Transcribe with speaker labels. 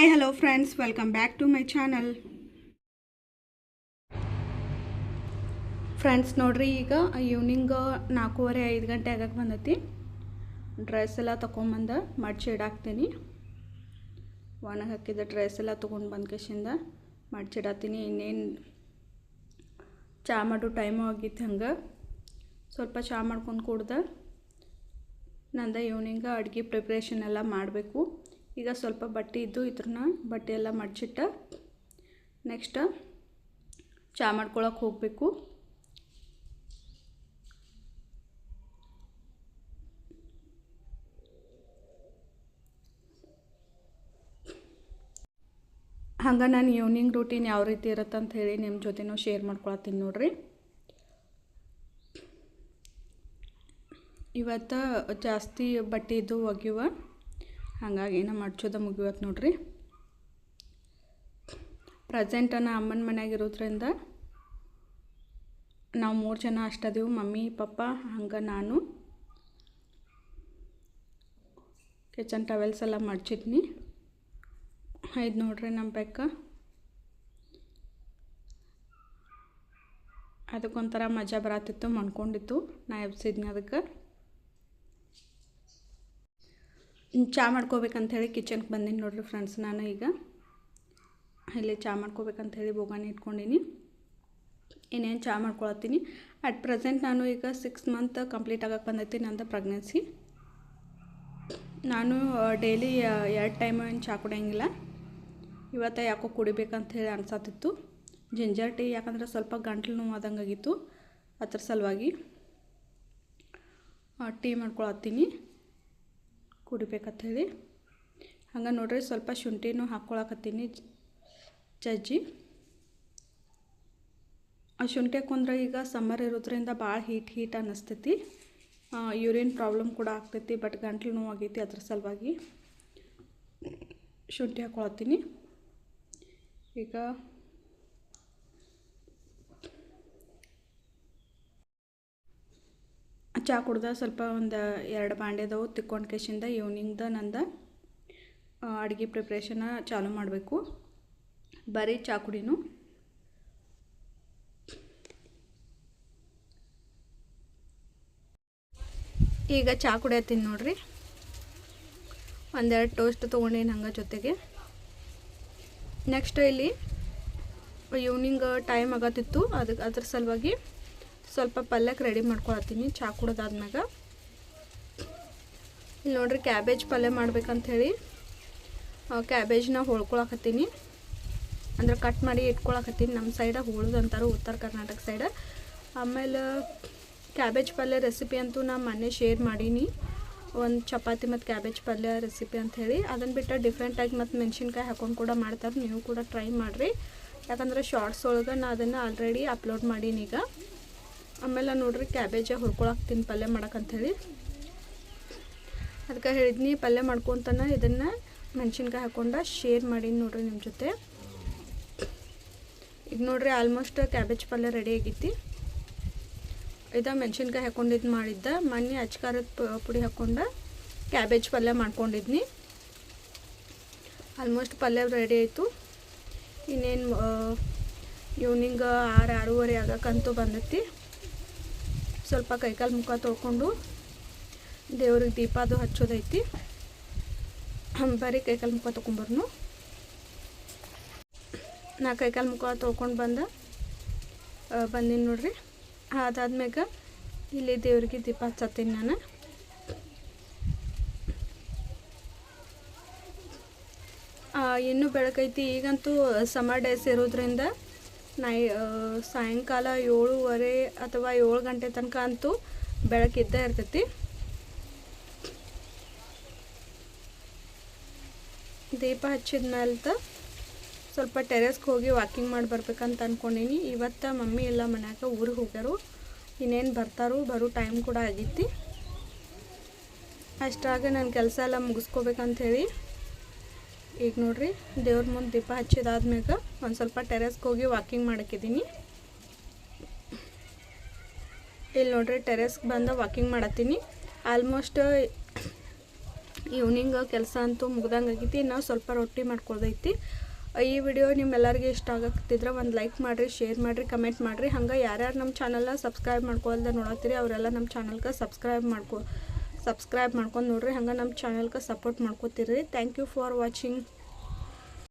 Speaker 1: Hi hello friends, welcome back to my channel. Friends ನೋಡ್ರಿ, ಈಗ evening 4:30-5 ಗಂಟೆ ಆಗಕ್ಕೆ ಬಂದೈತಿ. ಡ್ರೆಸ್ ಎಲ್ಲ ತೊಗೊಂಬಂದು ಮಡ್ಚಿ ಇಡಾಕ್ತೀನಿ. ಒಣಗಿ ಹಾಕಿದ ಡ್ರೆಸ್ ಎಲ್ಲ ತೊಗೊಂಡು ಬಂದ ಕಸಿಂದ ಮಡ್ಚಿಡತ್ತೀನಿ. ಇನ್ನೇನು ಚಹಾ ಮಾಡೋ ಟೈಮು ಆಗಿತ್ತು. ಹಂಗೆ ಸ್ವಲ್ಪ ಚಹಾ ಮಾಡ್ಕೊಂಡು ಕುಡ್ದೆ ನಂದು ಈವ್ನಿಂಗ್ ಅಡುಗೆ ಪ್ರಿಪ್ರೇಷನ್ ಎಲ್ಲ ಮಾಡಬೇಕು. ಈಗ ಸ್ವಲ್ಪ ಬಟ್ಟೆ ಇದ್ದು ಇದ್ರನ್ನ ಬಟ್ಟೆ ಎಲ್ಲ ಮಡ್ಚಿಟ್ಟ ನೆಕ್ಸ್ಟ್ ಚಹಾ ಮಾಡ್ಕೊಳಕ್ಕೆ ಹೋಗಬೇಕು. ಹಂಗೆ ನಾನು ಈವ್ನಿಂಗ್ ರೂಟೀನ್ ಯಾವ ರೀತಿ ಇರುತ್ತೆ ಅಂತ ಹೇಳಿ ನಿಮ್ಮ ಜೊತೆನೂ ಶೇರ್ ಮಾಡ್ಕೊಳತ್ತೀನಿ ನೋಡ್ರಿ. ಇವತ್ತು ಜಾಸ್ತಿ ಬಟ್ಟೆ ಇದ್ದು ಒಗ್ಯುವ, ಹಾಗಾಗಿ ಏನೋ ಮಡ್ಚೋದ ಮುಗಿವತ್ತು ನೋಡ್ರಿ. ಪ್ರೆಸೆಂಟ್ ನಾ ಅಮ್ಮನ ಮನ್ಯಾಗ ಇರೋದ್ರಿಂದ ನಾವು 3 ಜನ ಅಷ್ಟದೀವು, ಮಮ್ಮಿ ಪಪ್ಪ ಹಂಗೆ ನಾನು. ಕಿಚನ್ ಟವೆಲ್ಸ್ ಎಲ್ಲ ಮಡ್ಚಿದ್ನಿ. ಇದು ನೋಡ್ರಿ ನಮ್ಮ ಬೆಕ್ಕ. ಅದಕ್ಕೊಂಥರ ಮಜಾ ಬರತ್ತಿತ್ತು, ಮಣ್ಕೊಂಡಿತ್ತು. ನಾ ಎಬ್ಸಿದ್ನಿ ಅದಕ್ಕೆ. ಚಹಾ ಮಾಡ್ಕೋಬೇಕಂಥೇಳಿ ಕಿಚನ್ಗೆ ಬಂದೀನಿ ನೋಡ್ರಿ ಫ್ರೆಂಡ್ಸ್. ನಾನು ಈಗ ಇಲ್ಲಿ ಚಹಾ ಮಾಡ್ಕೋಬೇಕಂಥೇಳಿ ಬೋಗಾನಿ ಇಟ್ಕೊಂಡಿನಿ. ಇನ್ನೇನು ಚಹಾ ಮಾಡ್ಕೊಳತ್ತೀನಿ. ಅಟ್ ಪ್ರೆಸೆಂಟ್ ನಾನು ಈಗ 6 ಮಂತ್ ಕಂಪ್ಲೀಟ್ ಆಗಕ್ಕೆ ಬಂದೈತಿ ನಂದು ಪ್ರೆಗ್ನೆನ್ಸಿ. ನಾನು ಡೈಲಿ 2 ಟೈಮ್ ಏನು ಚಹಾ ಕುಡಿಯೋಂಗಿಲ್ಲ. ಇವತ್ತು ಯಾಕೋ ಕುಡಿಬೇಕಂಥೇಳಿ ಅನ್ಸತ್ತಿತ್ತು. ಜಿಂಜರ್ ಟೀ, ಯಾಕಂದ್ರೆ ಸ್ವಲ್ಪ ಗಂಟ್ಲು ನೋವು ಆದಂಗೆ ಆಗಿತ್ತು, ಅದ್ರ ಸಲುವಾಗಿ ಟೀ ಮಾಡ್ಕೊಳತ್ತೀನಿ ಕುಡಿಬೇಕಂಥೇಳಿ. ಹಂಗೆ ನೋಡ್ರಿ ಸ್ವಲ್ಪ ಶುಂಠಿನೂ ಹಾಕ್ಕೊಳಕತ್ತೀನಿ ಜಜ್ಜಿ. ಆ ಶುಂಠಿ ಹಾಕೊಂಡ್ರೆ ಈಗ ಸಮ್ಮರ್ ಇರೋದ್ರಿಂದ ಭಾಳ ಹೀಟ್ ಅನ್ನಿಸ್ತೈತಿ. ಯೂರಿನ್ ಪ್ರಾಬ್ಲಮ್ ಕೂಡ ಆಗ್ತೈತಿ, ಬಟ್ ಗಂಟ್ಲು ನೋವು ಆಗೈತಿ, ಅದ್ರ ಸಲುವಾಗಿ ಶುಂಠಿ ಹಾಕ್ಕೊಳತ್ತೀನಿ. ಈಗ ಚಹಾ ಕುಡ್ದ ಸ್ವಲ್ಪ ಒಂದು 2 ಬಾಂಡೆದವು ತಿಕ್ಕೊಂಡು ಕೇಸಿಂದ ಈವ್ನಿಂಗ್ದ ನಂದು ಅಡುಗೆ ಪ್ರಿಪ್ರೇಷನ್ನ ಚಾಲೂ ಮಾಡಬೇಕು. ಬರೀ ಚಹಾ ಕುಡಿನು. ಈಗ ಚಹಾ ಕುಡಿಯತ್ತೀನಿ ನೋಡ್ರಿ. 1-2 ಟೋಸ್ಟ್ ತೊಗೊಂಡೇನು ಹಂಗೆ ಜೊತೆಗೆ. ನೆಕ್ಸ್ಟ್ ಇಲ್ಲಿ ಈವ್ನಿಂಗ್ ಟೈಮ್ ಆಗತ್ತಿತ್ತು, ಅದ್ರ ಸಲುವಾಗಿ ಸ್ವಲ್ಪ ಪಲ್ಯಕ್ಕೆ ರೆಡಿ ಮಾಡ್ಕೊಳತ್ತೀನಿ ಚಹಾ ಕುಡ್ದಾದ್ಮ್ಯಾಗ. ಇಲ್ಲಿ ನೋಡ್ರಿ ಕ್ಯಾಬೇಜ್ ಪಲ್ಯ ಮಾಡ್ಬೇಕಂಥೇಳಿ ಕ್ಯಾಬೇಜ್ನ ಹೊಳ್ಕೊಳಕತ್ತೀನಿ. ಅಂದ್ರೆ ಕಟ್ ಮಾಡಿ ಇಟ್ಕೊಳಕತ್ತೀನಿ. ನಮ್ಮ ಸೈಡ ಹೋಳುದು ಅಂತಾರೆ, ಉತ್ತರ ಕರ್ನಾಟಕ ಸೈಡ. ಆಮೇಲೆ ಕ್ಯಾಬೇಜ್ ಪಲ್ಯ ರೆಸಿಪಿ ಅಂತೂ ನಾನು ಮೊನ್ನೆ ಶೇರ್ ಮಾಡೀನಿ, ಒಂದು ಚಪಾತಿ ಮತ್ತು ಕ್ಯಾಬೇಜ್ ಪಲ್ಯ ರೆಸಿಪಿ ಅಂಥೇಳಿ. ಅದನ್ನು ಬಿಟ್ಟು ಡಿಫ್ರೆಂಟಾಗಿ ಮತ್ತು ಮೆಣಸಿನ್ಕಾಯಿ ಹಾಕೊಂಡು ಕೂಡ ಮಾಡ್ತಾರೆ. ನೀವು ಕೂಡ ಟ್ರೈ ಮಾಡಿರಿ, ಯಾಕಂದರೆ ಶಾರ್ಟ್ಸ್ ಒಳಗೆ ನಾನು ಅದನ್ನು ಆಲ್ರೆಡಿ ಅಪ್ಲೋಡ್ ಮಾಡೀನಿ ಈಗ. ಆಮೇಲೆ ನೋಡ್ರಿ ಕ್ಯಾಬೇಜ ಹುರ್ಕೊಳಕ್ತೀನಿ ಪಲ್ಯ ಮಾಡೋಕ್ಕಂಥೇಳಿ. ಅದಕ್ಕೆ ಹೇಳಿದ್ನಿ ಪಲ್ಯ ಮಾಡ್ಕೊತಾನೆ ಇದನ್ನು ಮೆಣಸಿನ್ಕಾಯಿ ಹಾಕ್ಕೊಂಡು ಶೇರ್ ಮಾಡೀನಿ ನೋಡ್ರಿ ನಿಮ್ಮ ಜೊತೆ. ಈಗ ನೋಡ್ರಿ ಆಲ್ಮೋಸ್ಟ್ ಕ್ಯಾಬೇಜ್ ಪಲ್ಯ ರೆಡಿ ಆಗೈತಿ. ಇದು ಮೆಣಸಿನ್ಕಾಯಿ ಹಾಕ್ಕೊಂಡಿದ್ದು ಮಾಡಿದ್ದೆ. ಮೊನ್ನೆ ಅಚ್ಕಾರದ ಪುಡಿ ಹಾಕ್ಕೊಂಡು ಕ್ಯಾಬೇಜ್ ಪಲ್ಯ ಮಾಡ್ಕೊಂಡಿದ್ನಿ. ಆಲ್ಮೋಸ್ಟ್ ಪಲ್ಯ ರೆಡಿ ಆಯಿತು. ಇನ್ನೇನು ಈವ್ನಿಂಗ್ 6-6:30 ಆಗಕ್ಕಂತೂ ಬಂದೈತಿ. ಸ್ವಲ್ಪ ಕೈಕಾಲು ಮುಖ ತೊಳ್ಕೊಂಡು ದೇವ್ರಿಗೆ ದೀಪ ಅದು ಹಚ್ಚೋದೈತಿ. ಬರೀ ಕೈಕಾಲು ಮುಖ ತೊಗೊಂಬರ್ನು. ನಾ ಕೈಕಾಲು ಮುಖ ತೊಳ್ಕೊಂಡು ಬಂದೀನಿ ನೋಡ್ರಿ. ಅದಾದ್ಮ್ಯಾಗ ಇಲ್ಲಿ ದೇವ್ರಿಗೆ ದೀಪ ಹಚ್ಚತ್ತೀನಿ ನಾನು. ಇನ್ನೂ ಬೆಳಕೈತಿ. ಈಗಂತೂ ಸಮ್ಮರ್ ಡೇಸ್ ಇರೋದ್ರಿಂದ ಸಾಯಂಕಾಲ 7:30 ಅಥವಾ 7 ಗಂಟೆ ತನಕ ಅಂತೂ ಬೆಳಕಿದ್ದೇ ಇರ್ತೈತಿ. ದೀಪ ಹಚ್ಚಿದ ಮೇಲೆ ಸ್ವಲ್ಪ ಟೆರೆಸ್ಗೆ ಹೋಗಿ ವಾಕಿಂಗ್ ಮಾಡಿ ಬರ್ಬೇಕಂತ ಅಂದ್ಕೊಂಡೀನಿ. ಇವತ್ತು ಮಮ್ಮಿ ಎಲ್ಲ ಮನ್ಯಾಗ ಊರಿಗೆ ಹೋಗ್ಯಾರು. ಇನ್ನೇನು ಬರೋ ಟೈಮ್ ಕೂಡ ಆಗೈತಿ. ಅಷ್ಟಾಗ ನನ್ನ ಕೆಲಸ ಎಲ್ಲ ಮುಗಿಸ್ಕೋಬೇಕಂಥೇಳಿ ಈಗ ನೋಡ್ರಿ ದೇವ್ರ ಮುಂದೆ ದೀಪ ಹಚ್ಚಿದಾದ್ಮ್ಯಾಗ ಒಂದು ಸ್ವಲ್ಪ ಟೆರೆಸ್ಗೆ ಹೋಗಿ ವಾಕಿಂಗ್ ಮಾಡಕ್ಕಿದ್ದೀನಿ. ಇಲ್ಲಿ ನೋಡ್ರಿ ಟೆರೆಸ್ಗೆ ಬಂದು ವಾಕಿಂಗ್ ಮಾಡತ್ತೀನಿ. ಆಲ್ಮೋಸ್ಟ್ ಈವ್ನಿಂಗ್ ಕೆಲಸ ಅಂತೂ ಮುಗ್ದಂಗೆ ಆಗೈತಿ. ಇನ್ನು ಸ್ವಲ್ಪ ರೊಟ್ಟಿ ಮಾಡ್ಕೊಳ್ದೈತಿ. ಈ ವಿಡಿಯೋ ನಿಮ್ಮೆಲ್ಲರಿಗೆ ಇಷ್ಟ ಆಗತ್ತಿದ್ರೆ ಒಂದು ಲೈಕ್ ಮಾಡಿರಿ, ಶೇರ್ ಮಾಡಿರಿ, ಕಮೆಂಟ್ ಮಾಡಿರಿ. ಹಂಗೆ ಯಾರ್ಯಾರು ನಮ್ಮ ಚಾನಲ್ನ ಸಬ್ಸ್ಕ್ರೈಬ್ ಮಾಡ್ಕೊಳ್ದೆ ನೋಡತ್ತೀರಿ ಅವರೆಲ್ಲ ನಮ್ಮ ಚಾನಲ್ಗೆ ಸಬ್ಸ್ಕ್ರೈಬ್ ಮಾಡ್ಕೊಂಡು ನೋಡ್ರಿ. ಹಂಗೆ ನಮ್ಮ ಚಾನಲ್ಗೆ ಸಪೋರ್ಟ್ ಮಾಡ್ಕೋತೀರಿ. Thank you for watching.